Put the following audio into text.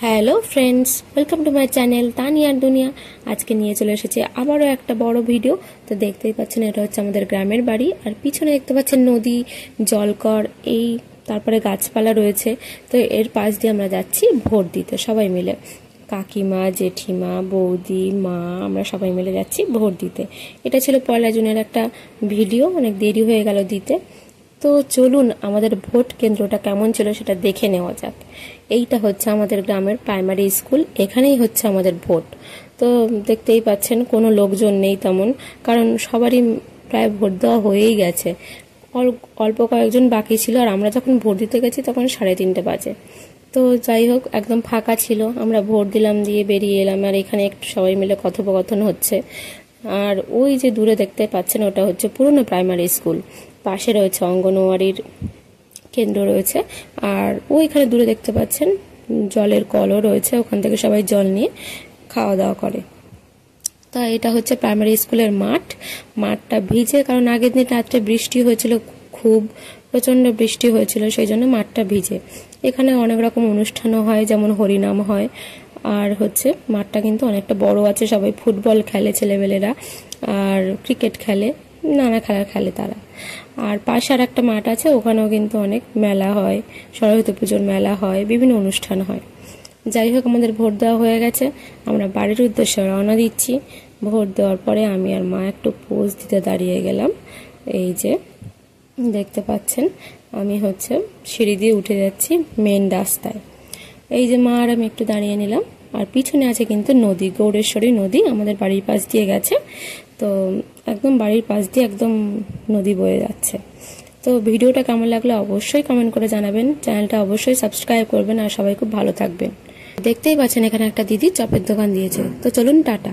Hello friends, welcome to my channel তানিয়ার দুনিয়া। আজকে নিয়ে চলে এসেছি আবারও একটা বড় ভিডিও। তো দেখতেই পাচ্ছেন, এটা হচ্ছে আমাদের গ্রামের বাড়ি, আর পিছনে দেখতে পাচ্ছেন নদী, জলকর, এই তারপরে গাছপালা রয়েছে। তো এর পাশ দিয়ে আমরা যাচ্ছি ভোট দিতে সবাই মিলে, কাকিমা, জেঠিমা, বৌদি, মা, আমরা সবাই মিলে যাচ্ছি ভোট দিতে। এটা ছিল 1 জুনের একটা ভিডিও, অনেক দেরি হয়ে গেল দিতে। তো চলুন আমাদের ভোট কেন্দ্রটা কেমন ছিল সেটা দেখে নেওয়া যাক। এইটা হচ্ছে আমাদের গ্রামের প্রাইমারি স্কুল, এখানেই হচ্ছে আমাদের ভোট। তো দেখতেই পাচ্ছেন কোনো লোকজন নেই তেমন, কারণ সবারই প্রায় ভোট দেওয়া হয়েই গেছে, অল্প কয়েকজন বাকি ছিল। আর আমরা যখন ভোট দিতে গেছি তখন 3:30 বাজে। তো যাই হোক, একদম ফাঁকা ছিল, আমরা ভোট দিলাম, দিয়ে বেরিয়ে এলাম। আর এখানে একটু সবাই মিলে কথোপকথন হচ্ছে। আর ওই যে দূরে দেখতে পাচ্ছেন, ওটা হচ্ছে পুরনো প্রাইমারি স্কুল, পাশে রয়েছে অঙ্গনওয়াড়ির কেন্দ্র রয়েছে। আর ওইখানে দূরে দেখতে পাচ্ছেন জলের কলও রয়েছে, ওখান থেকে সবাই জল নিয়ে খাওয়া দাওয়া করে। তা এটা হচ্ছে প্রাইমারি স্কুলের মাঠটা ভিজে, কারণ আগের দিন রাত্রে বৃষ্টি হয়েছিল, খুব প্রচণ্ড বৃষ্টি হয়েছিল, সেই জন্য মাঠটা ভিজে। এখানে অনেক রকম অনুষ্ঠানও হয়, যেমন হরিনাম হয়। আর হচ্ছে মাঠটা কিন্তু অনেকটা বড় আছে, সবাই ফুটবল খেলে ছেলেমেয়েরা, আর ক্রিকেট খেলে, নানা খেলা খেলে তারা। আর পাশে আর একটা মাঠ আছে, ওখানেও কিন্তু অনেক মেলা হয়, সরস্বতী পুজোর মেলা হয়, বিভিন্ন অনুষ্ঠান হয়। যাই হোক, আমাদের ভোট দেওয়া হয়ে গেছে, আমরা বাড়ির উদ্দেশ্যে রওনা দিচ্ছি। ভোট দেওয়ার পরে আমি আর মা একটু পোজ দিতে দাঁড়িয়ে গেলাম। এই যে দেখতে পাচ্ছেন, আমি হচ্ছে সিঁড়ি দিয়ে উঠে যাচ্ছি মেন রাস্তায়। এই যে মা আর আমি একটু দাঁড়িয়ে নিলাম। আর পিছনে আছে কিন্তু নদী, গৌরেশ্বরী নদী আমাদের বাড়ির পাশ দিয়ে গেছে। তো একদম বাড়ির পাশ দিয়ে একদম নদী বয়ে যাচ্ছে। তো ভিডিওটা কেমন লাগলো অবশ্যই কমেন্ট করে জানাবেন, চ্যানেলটা অবশ্যই সাবস্ক্রাইব করবেন, আর সবাই খুব ভালো থাকবেন। দেখতেই পাচ্ছেন এখানে একটা দিদি চপের দোকান দিয়েছে। তো চলুন, টাটা।